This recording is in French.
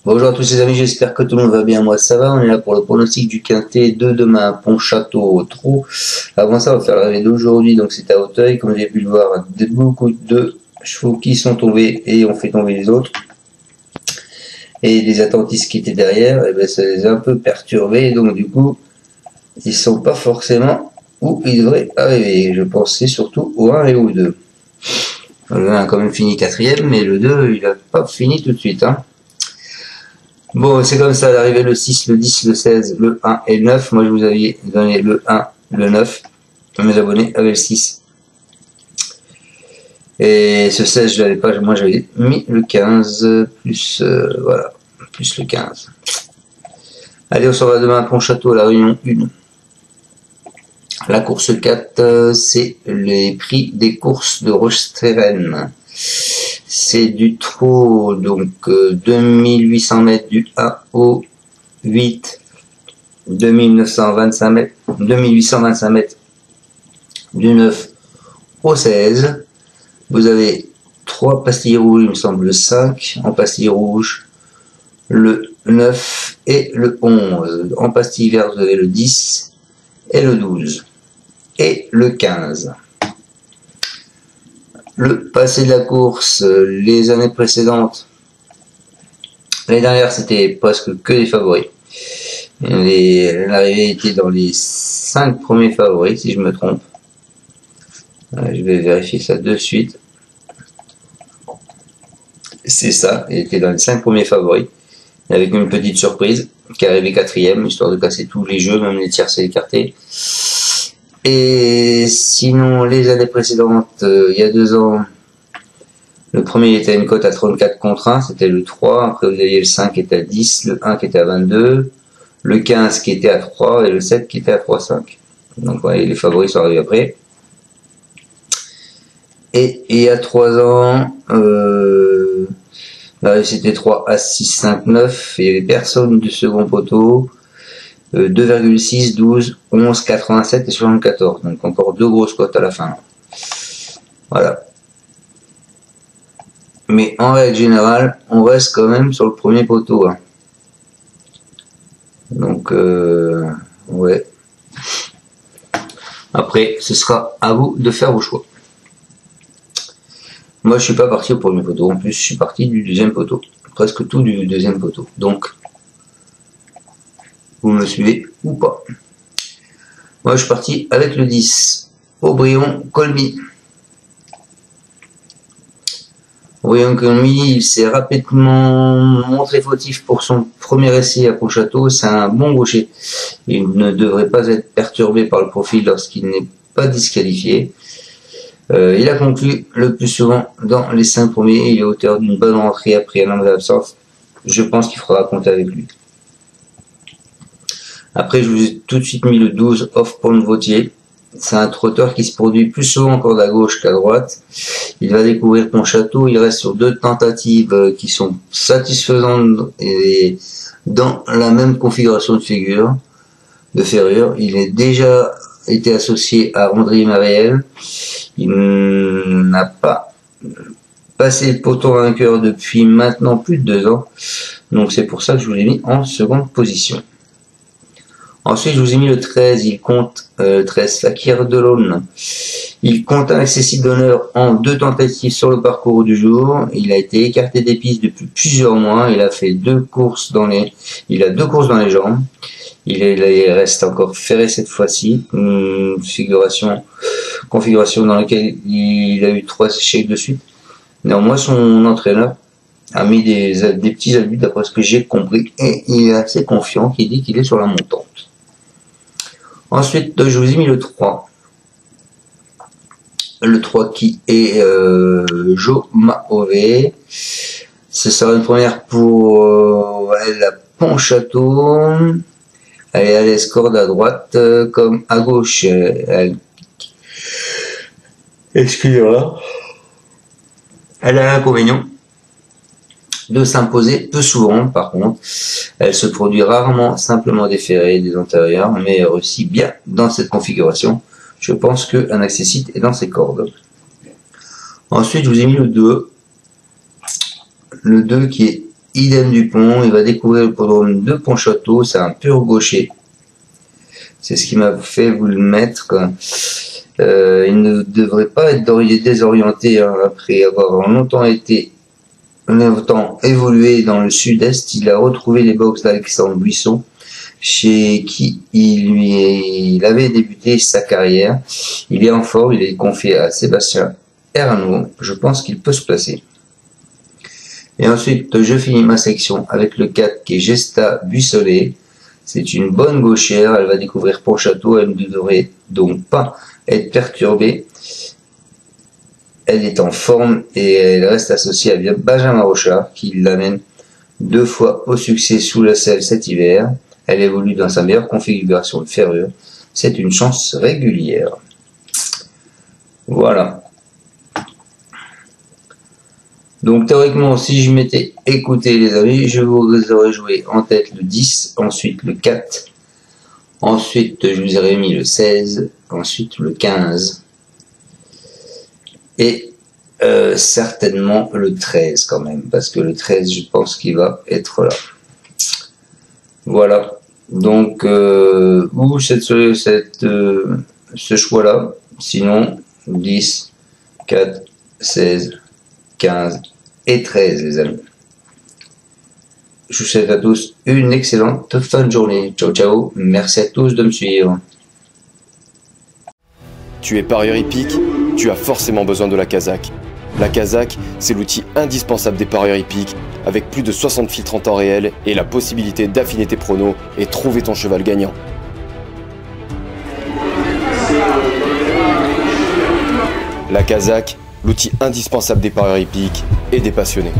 Bonjour à tous les amis, j'espère que tout le monde va bien, moi ça va, on est là pour le pronostic du quintet de demain, Pontchâteau, Trou. Avant ça, on va faire l'arrivée d'aujourd'hui, donc c'est à Auteuil, comme vous avez pu le voir, beaucoup de chevaux qui sont tombés et on fait tomber les autres. Et les attentistes qui étaient derrière, et ben ça les a un peu perturbés, donc du coup, ils sont pas forcément où ils devraient arriver. Je pensais surtout au 1 et au 2. Le 1 a quand même fini 4ème, mais le 2, il a pas fini tout de suite, hein. Bon, c'est comme ça, l'arrivée le 6, le 10, le 16, le 1 et le 9. Moi, je vous avais donné le 1, le 9. Mes abonnés avaient le 6. Et ce 16, je l'avais pas, moi j'avais mis le 15, plus, voilà, plus le 15. Allez, on se revoit demain à Pontchâteau, la réunion 1. La course 4, c'est les prix des courses de Roche-Stérène. C'est du trot, donc 2800 mètres du 1 au 8, 2825 mètres du 9 au 16. Vous avez 3 pastilles rouges, il me semble 5 en pastilles rouges, le 9 et le 11. En pastilles vertes, vous avez le 10 et le 12 et le 15. Le passé de la course, les années précédentes, l'année dernière c'était presque que des favoris. L'arrivée était dans les 5 premiers favoris si je me trompe. Je vais vérifier ça de suite. C'est ça, il était dans les 5 premiers favoris. Avec une petite surprise qui est arrivée 4ème, histoire de casser tous les jeux, même les tiercés écartés. Et sinon, les années précédentes, il y a 2 ans, le premier était à une cote à 34 contre 1, c'était le 3. Après, vous aviez le 5 qui était à 10, le 1 qui était à 22, le 15 qui était à 3 et le 7 qui était à 3,5. Donc, ouais, les favoris sont arrivés après. Et il y a 3 ans, c'était 3 à 6, 5, 9. Il y avait personne du second poteau. 2,6, 12, 11, 87 et 74. Donc encore 2 grosses cotes à la fin. Voilà. Mais en règle générale, on reste quand même sur le premier poteau. Hein. Donc, ouais. Après, ce sera à vous de faire vos choix. Moi, je suis pas parti au premier poteau. En plus, je suis parti du deuxième poteau. Presque tout du deuxième poteau. Donc, vous me suivez ou pas. Moi, je suis parti avec le 10. Aubryon Colmy. Aubryon Colmy, il s'est rapidement montré fautif pour son premier essai à Pontchâteau. C'est un bon gaucher. Il ne devrait pas être perturbé par le profil lorsqu'il n'est pas disqualifié. Il a conclu le plus souvent dans les 5 premiers. Il est auteur d'une bonne rentrée après un an d'absence. Je pense qu'il faudra compter avec lui. Après, je vous ai tout de suite mis le 12 Off-Pont-Vautier. C'est un trotteur qui se produit plus souvent en corde à gauche qu'à droite. Il va découvrir Pontchâteau. Il reste sur 2 tentatives qui sont satisfaisantes et dans la même configuration de figure, de ferrure. Il est déjà été associé à André Mariel. Il n'a pas passé le poteau vainqueur depuis maintenant plus de 2 ans. Donc c'est pour ça que je vous l'ai mis en seconde position. Ensuite, je vous ai mis le 13, il compte 13, Fakir de l'Aune. Il compte un accessible d'honneur en 2 tentatives sur le parcours du jour. Il a été écarté des pistes depuis plusieurs mois. Il a fait 2 courses dans les, il a 2 courses dans les jambes. Il reste encore ferré cette fois-ci. Une configuration dans laquelle il a eu 3 échecs de suite. Néanmoins, son entraîneur a mis des petits abus d'après ce que j'ai compris et il est assez confiant qu'il dit qu'il est sur la montante. Ensuite, je vous ai mis le 3. Le 3 qui est Jo Maové. Ce sera une première pour la Pontchâteau. Elle est à l'escorde à droite comme à gauche. Excusez-moi. Elle a l'inconvénient de s'imposer peu souvent, par contre. Elle se produit rarement simplement des ferrés, des antérieurs, mais aussi bien dans cette configuration. Je pense qu'un accessite est dans ses cordes. Ensuite, je vous ai mis le 2. Le 2 qui est idem Dupont, il va découvrir le podrome de Pontchâteau, c'est un pur gaucher. C'est ce qui m'a fait vous le mettre, quoi. Il ne devrait pas être désorienté, hein, après avoir longtemps évolué dans le sud-est. Il a retrouvé les box d'Alexandre Buisson, chez qui il avait débuté sa carrière. Il est en forme, il est confié à Sébastien Ernaud. Je pense qu'il peut se placer. Et ensuite, je finis ma section avec le 4 qui est Gesta Buissolet. C'est une bonne gauchère, elle va découvrir Pontchâteau, elle ne devrait donc pas être perturbée. Elle est en forme et elle reste associée à Benjamin Rochard qui l'amène 2 fois au succès sous la selle cet hiver. Elle évolue dans sa meilleure configuration de ferrure. C'est une chance régulière. Voilà. Donc théoriquement, si je m'étais écouté les amis, je vous aurais joué en tête le 10, ensuite le 4, ensuite je vous aurais mis le 16, ensuite le 15, et certainement le 13 quand même, parce que le 13 je pense qu'il va être là. Voilà, donc ce choix là, sinon 10, 4, 16, 15 et 13 les amis. Je vous souhaite à tous une excellente fin de journée. Ciao ciao, merci à tous de me suivre. Tu es parieur hippique, tu as forcément besoin de la Kazakh. La Kazakh, c'est l'outil indispensable des parieurs hippiques, avec plus de 60 filtres en temps réel et la possibilité d'affiner tes pronos et trouver ton cheval gagnant. La Kazakh, l'outil indispensable des parieurs hippiques et des passionnés.